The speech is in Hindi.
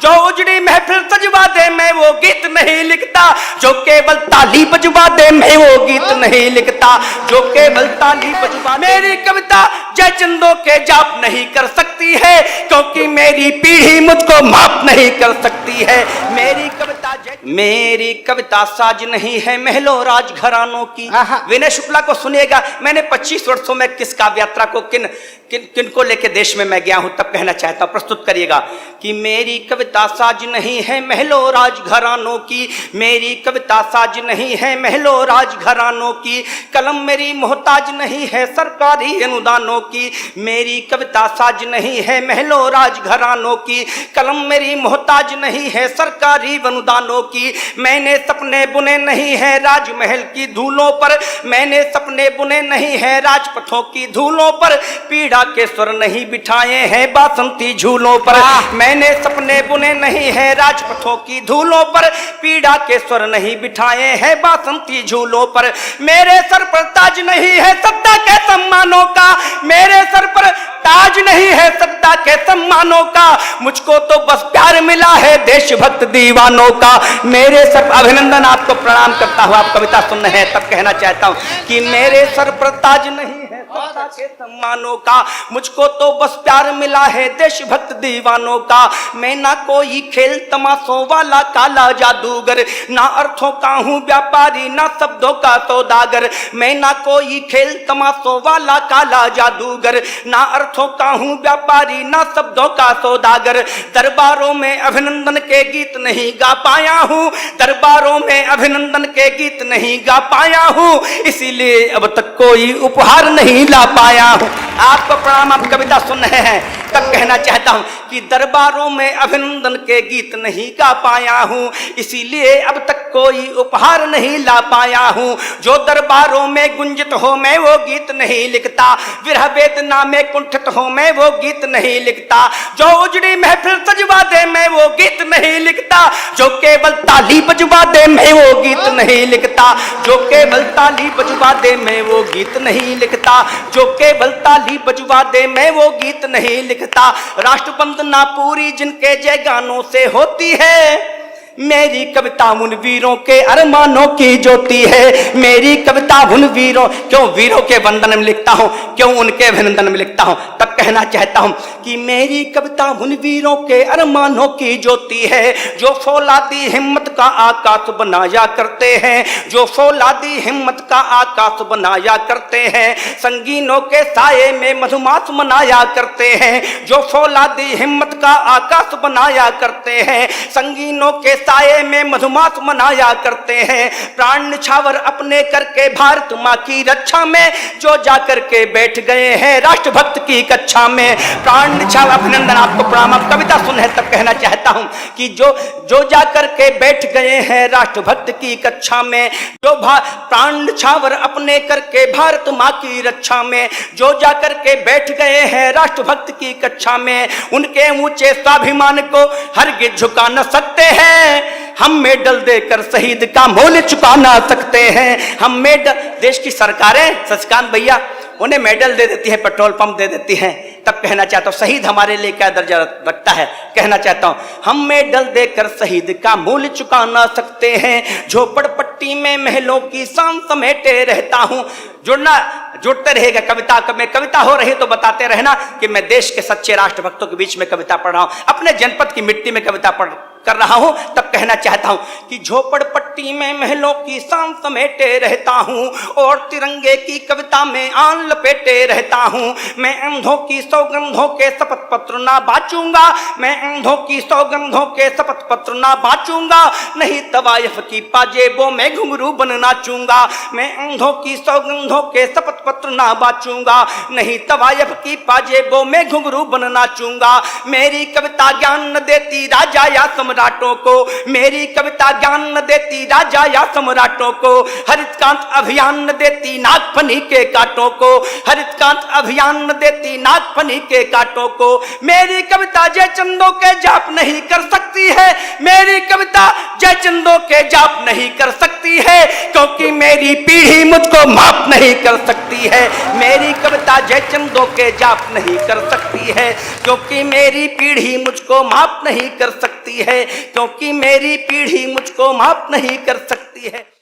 जो उजड़ी महफिल सजवा दे मैं वो गीत नहीं लिखता, जो केवल ताली बजवा दे मैं वो गीत नहीं लिखता, जो केवल ताली बजवा। मेरी कविता जयचंदों के जाप नहीं कर सकती है, क्योंकि मेरी पीढ़ी मुझको माफ नहीं कर सकती है। मेरी कविता साज नहीं है महलों राजघरानों की। विनय शुक्ला को सुनिएगा, मैंने 25 वर्षों में किस काव्य यात्रा को किन को लेके देश में मैं गया हूं, तब कहना चाहता हूं, प्रस्तुत करिएगा कि मेरी कविता साज नहीं है महलों राजघरानों की, मेरी कविता साज नहीं है महलों राजघरानों की, कलम मेरी मोहताज नहीं है सरकारी अनुदानों की, मेरी कविता साज नहीं है महलों राजघरानों की, कलम मेरी मोहताज नहीं है सरकारी अनुदानों की, मैंने सपने बुने नहीं है राजमहल की धूलों पर, मैंने सपने बुने नहीं है राजपथों की धूलों पर, पीड़ा के स्वर नहीं बिठाए हैं बासंती झूलों पर, मैंने सपने बुने नहीं है राजपथों की धूलों पर, पीड़ा के स्वर नहीं बिठाए हैं बासंती झूलों पर, मेरे सर पर ताज नहीं है सत्ता के सम्मानों का, मेरे सर पर ताज नहीं है सत्ता के सम्मानों का, मुझको तो बस प्यार मिला है देशभक्त दीवानों का। मेरे सर अभिनंदन, आपको प्रणाम करता हूं, आप कविता सुन रहे हैं तब कहना चाहता हूं कि मेरे सर पर ताज नहीं है सत्ता के सम्मानों का, मुझको तो बस प्यार मिला है देशभक्त दीवानों का, मैं ना कोई खेल तमाशों वाला काला जादूगर, ना अर्थों का हूं व्यापारी ना शब्दों का सौदागर, मैं ना कोई खेल तमाशों वाला काला जादूगर, ना अर्थों का हूं व्यापारी ना शब्दों का सौदागर, दरबारों में अभिनंदन के गीत नहीं गा पाया हूं, दरबारों में अभिनंदन के गीत नहीं गा पाया हूं, इसीलिए अब तक कोई उपहार नहीं ला पाया हूं। आपको प्रणाम, आप कविता सुन रहे हैं तब कहना चाहता हूं कि दरबारों में अभिनंदन के गीत नहीं गा पाया हूं, इसीलिए अब तक कोई उपहार नहीं ला पाया हूं, जो दरबारों में गुंजित हो मैं वो गीत नहीं लिखता, विरह वेदना में कुंठित हो मैं वो गीत नहीं लिखता, जो उजड़ी महफिल सजवा दे मैं वो गीत नहीं लिखता, जो केवल ताली बजवा दे मैं वो गीत नहीं लिखता, जो केवल ताली बजवा दे मैं वो गीत नहीं लिखता, जो केवल ताली बजवा दे मैं वो गीत नहीं लिखता, राष्ट्रवंदना पूरी जिनके जय गानों से होती है, मेरी कविता उन वीरों के अरमानों की ज्योति है, मेरी कविता उन वीरों, क्यों वीरों के वंदन में लिखता हूं, क्यों उनके अभिनंदन में लिखता हूं, तब कहना चाहता हूं कि मेरी कविता उन वीरों के अरमानों की ज्योति है, जो फौलादी हिम्मत का आकाश बनाया करते हैं, जो फौलादी हिम्मत का आकाश बनाया करते हैं, संगीनों के साये में मधुमास मनाया करते हैं, जो फौलादी हिम्मत का आकाश बनाया करते हैं, संगीनों के साये में मधुमास मनाया करते हैं, प्राण निछावर अपने करके भारत माँ की रक्षा में जो जाकर के बैठ गए हैं राष्ट्रभक्त की कक्षा में, प्राण निछावर, अभिनंदन, आपको प्रणाम, आप कविता सुन है तब कहना चाहता हूं कि जो जाकर के बैठ गए हैं राष्ट्रभक्त की कक्षा में, जो प्राण निछावर अपने करके भारत माँ की रक्षा में जो जाकर के बैठ गए हैं राष्ट्रभक्त की कक्षा में, उनके ऊंचे स्वाभिमान को हरगिज झुका न सकते हैं, हम मेडल देकर शहीद का मोल चुका ना सकते हैं, हम मेडल, देश की सरकारें शशिकांत भैया उन्हें मेडल दे देती है, पेट्रोल पंप दे देती हैं, तब कहना चाहता हूं शहीद हमारे लिए क्या दर्जा रखता है, कहना चाहता हूं हम मेडल देकर शहीद का मूल्य चुका ना सकते हैं, झोपड़पट्टी में महलों की शान समेटे रहता हूं, जुड़ते रहेगा कविता में, कविता हो रही तो बताते रहना कि मैं देश के सच्चे राष्ट्रभक्तों के बीच में कविता पढ़ रहा हूं, अपने जनपद की मिट्टी में कविता कर रहा हूं, तब कहना चाहता हूं कि झोपड़पट्टी में महलों की शान समेटे रहता हूं और तिरंगे की कविता में आन लपेटे रहता हूं, मैं अंधों की सौगंधों के शपथ पत्र ना बाचूंगा, मैं अंधों की सौगंधों के शपथ पत्र ना बाचूंगा, नहीं तवायफ की पाजेबों में घुंघरू बन नाचूंगा, मैं अंधों की सौगंधों के शपथ पत्र ना बाचूंगा, नहीं तवायफ की पाजेबों में घुंघरू बन नाचूंगा, मेरी कविता ज्ञान न देती राजा या सम्राटों को, मेरी कविता ज्ञान न देती राजा या सम्राटों को, हरितकांत अभियान न देती नागफनी के कांटों को, हरितकांत अभियान न देती नागफनी के कांटों को, मेरी कविता जयचंदों के जाप नहीं कर सकती सकती है, मेरी कविता जयचंदों के जाप नहीं कर सकती है, क्योंकि मेरी पीढ़ी मुझको माफ नहीं कर सकती है। मेरी कविता जयचंदों के जाप नहीं कर सकती है, क्योंकि मेरी पीढ़ी मुझको माफ नहीं कर सकती है, क्योंकि मेरी पीढ़ी मुझको माफ नहीं कर सकती है।